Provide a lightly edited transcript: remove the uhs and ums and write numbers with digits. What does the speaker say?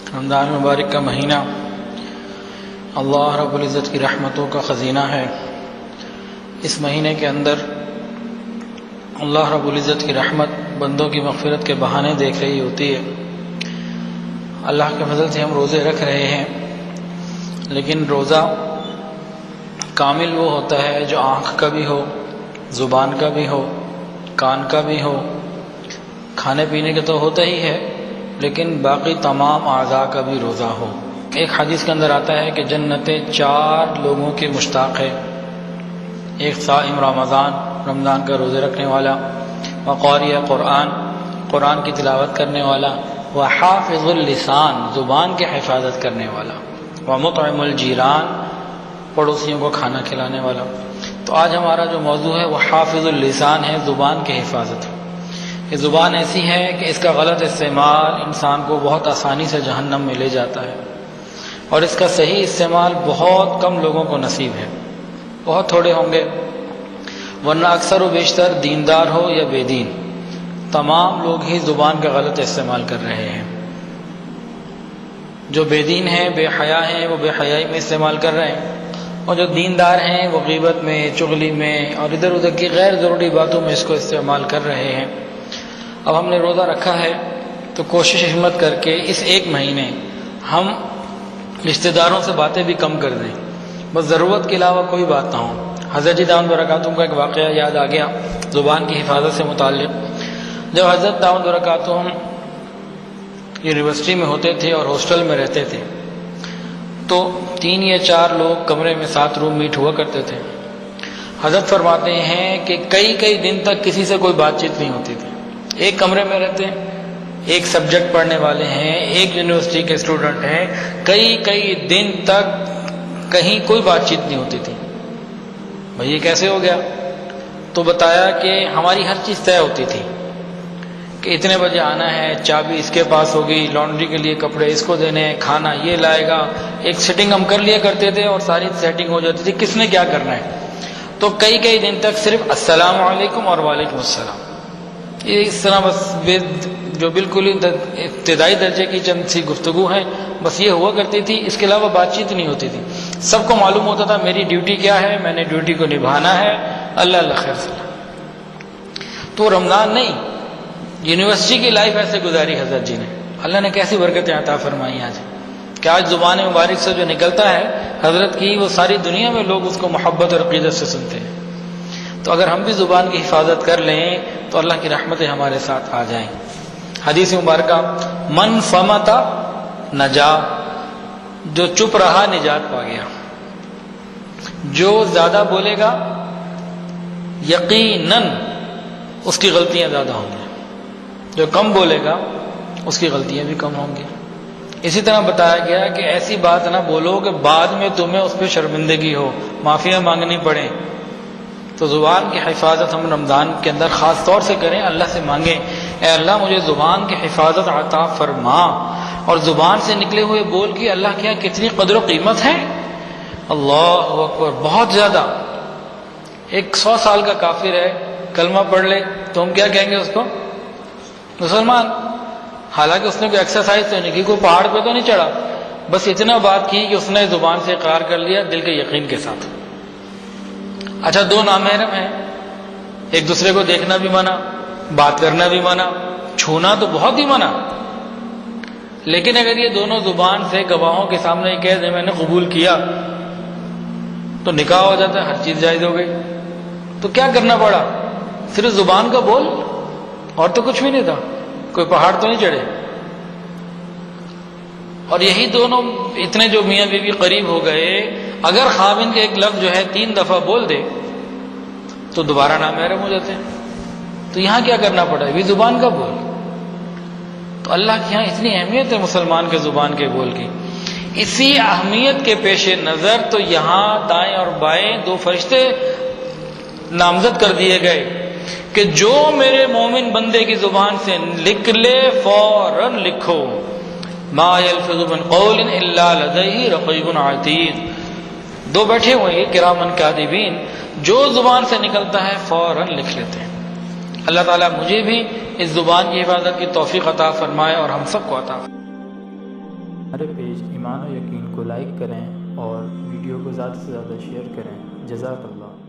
رمضان مبارک کا مہینہ اللہ رب العزت کی رحمتوں کا خزینہ ہے۔ اس مہینے کے اندر اللہ رب العزت کی رحمت بندوں کی مغفرت کے بہانے دیکھ رہی ہوتی ہے۔ اللہ کے فضل سے ہم روزے رکھ رہے ہیں، لیکن روزہ کامل وہ ہوتا ہے جو آنکھ کا بھی ہو، زبان کا بھی ہو، کان کا بھی ہو، کھانے پینے کا تو ہوتا ہی ہے، لیکن باقی تمام اعضاء کا بھی روزہ ہو۔ ایک حدیث کے اندر آتا ہے کہ جنتیں 4 لوگوں کے مشتاق ہے، ایک صائم رمضان کا روزے رکھنے والا، وقاری قرآن، قرآن کی تلاوت کرنے والا، وحافظ اللسان، زبان کے حفاظت کرنے والا، ومطعم الجیران، پڑوسیوں کو کھانا کھلانے والا۔ تو آج ہمارا جو موضوع ہے وہ حافظ اللسان ہے، زبان کی حفاظت۔ یہ زبان ایسی ہے کہ اس کا غلط استعمال انسان کو بہت آسانی سے جہنم میں لے جاتا ہے، اور اس کا صحیح استعمال بہت کم لوگوں کو نصیب ہے، بہت تھوڑے ہوں گے، ورنہ اکثر و بیشتر دیندار ہو یا بے دین، تمام لوگ ہی زبان کا غلط استعمال کر رہے ہیں۔ جو بے دین ہیں، بے حیا ہیں، وہ بے حیائی میں استعمال کر رہے ہیں، اور جو دیندار ہیں وہ غیبت میں، چغلی میں اور ادھر ادھر کی غیر ضروری باتوں میں اس کو استعمال کر رہے ہیں۔ اب ہم نے روزہ رکھا ہے تو کوشش ہمت کر کے اس ایک مہینے ہم رشتہ داروں سے باتیں بھی کم کر دیں، بس ضرورت کے علاوہ کوئی بات نہ ہو۔ حضرت داؤد برکاتہم کا ایک واقعہ یاد آ گیا زبان کی حفاظت سے متعلق۔ جب حضرت داؤد برکاتہم یونیورسٹی میں ہوتے تھے اور ہاسٹل میں رہتے تھے، تو 3 یا 4 لوگ کمرے میں 7 روم میٹ ہوا کرتے تھے۔ حضرت فرماتے ہیں کہ کئی دن تک کسی سے کوئی بات چیت نہیں ہوتی تھی، ایک کمرے میں رہتے ہیں، ایک سبجیکٹ پڑھنے والے ہیں، ایک یونیورسٹی کے اسٹوڈنٹ ہیں، کئی دن تک کہیں کوئی بات چیت نہیں ہوتی تھی۔ بھئی یہ کیسے ہو گیا؟ تو بتایا کہ ہماری ہر چیز طے ہوتی تھی کہ اتنے بجے آنا ہے، چابی اس کے پاس ہوگی، لانڈری کے لیے کپڑے اس کو دینے ہیں، کھانا یہ لائے گا، ایک سیٹنگ ہم کر لیا کرتے تھے اور ساری سیٹنگ ہو جاتی تھی کس نے کیا کرنا ہے۔ تو کئی دن تک صرف السلام علیکم اور وعلیکم السلام، یہ اس طرح بس جو بالکل ہی ابتدائی درجے کی چند سی گفتگو ہے، بس یہ ہوا کرتی تھی، اس کے علاوہ بات چیت نہیں ہوتی تھی۔ سب کو معلوم ہوتا تھا میری ڈیوٹی کیا ہے، میں نے ڈیوٹی کو نبھانا ہے، اللہ خیر صلی۔ تو رمضان نہیں، یونیورسٹی کی لائف ایسے گزاری حضرت جی نے، اللہ نے کیسی برکتیں عطا فرمائی آج کہ آج زبان مبارک سے جو نکلتا ہے حضرت کی، وہ ساری دنیا میں لوگ اس کو محبت اور عقیدت سے سنتے ہیں۔ تو اگر ہم بھی زبان کی حفاظت کر لیں تو اللہ کی رحمتیں ہمارے ساتھ آ جائیں۔ حدیث مبارکہ من صمت نجا، جو چپ رہا نجات پا گیا۔ جو زیادہ بولے گا یقیناً اس کی غلطیاں زیادہ ہوں گی، جو کم بولے گا اس کی غلطیاں بھی کم ہوں گی۔ اسی طرح بتایا گیا کہ ایسی بات نہ بولو کہ بعد میں تمہیں اس پہ شرمندگی ہو، معافیاں مانگنی پڑیں۔ تو زبان کی حفاظت ہم رمضان کے اندر خاص طور سے کریں، اللہ سے مانگیں، اے اللہ مجھے زبان کی حفاظت عطا فرما۔ اور زبان سے نکلے ہوئے بول کی اللہ کیا کتنی قدر و قیمت ہے، اللہ اکبر، بہت زیادہ۔ ایک 100 سال کا کافر ہے، کلمہ پڑھ لے تو ہم کیا کہیں گے اس کو؟ مسلمان۔ حالانکہ اس نے کوئی ایکسرسائز تو نہیں کی، کوئی پہاڑ پہ تو نہیں چڑھا، بس اتنا بات کی کہ اس نے زبان سے اقرار کر لیا دل کے یقین کے ساتھ۔ اچھا 2 نامحرم ہیں، ایک دوسرے کو دیکھنا بھی منع، بات کرنا بھی منع، چھونا تو بہت ہی منع، لیکن اگر یہ دونوں زبان سے گواہوں کے سامنے یہ کہہ دیں میں نے قبول کیا تو نکاح ہو جاتا ہے، ہر چیز جائز ہو گئی۔ تو کیا کرنا پڑا؟ صرف زبان کا بول، اور تو کچھ بھی نہیں تھا، کوئی پہاڑ تو نہیں چڑھے۔ اور یہی دونوں اتنے جو میاں بیوی قریب ہو گئے، اگر خاوند کے ایک لفظ جو ہے 3 دفعہ بول دے تو دوبارہ نامحرم ہو جاتے ہیں۔ تو یہاں کیا کرنا پڑا؟ یہ بھی زبان کا بول۔ تو اللہ کے یہاں اتنی اہمیت ہے مسلمان کے زبان کے بول کی۔ اسی اہمیت کے پیش نظر تو یہاں دائیں اور بائیں 2 فرشتے نامزد کر دیے گئے کہ جو میرے مومن بندے کی زبان سے لکھ لے فوراً لکھو، ما یلفظ من قول الا لدیہ رقیب عتید۔ 2 بیٹھے ہوئے ہیں کرامن کاتبین، جو زبان سے نکلتا ہے فوراً لکھ لیتے ہیں۔ اللہ تعالیٰ مجھے بھی اس زبان کی حفاظت کی توفیق عطا فرمائے اور ہم سب کو عطا فرمائے۔ ہمارے پیج ایمان و یقین کو لائک کریں اور ویڈیو کو زیادہ سے زیادہ شیئر کریں۔ جزاک اللہ۔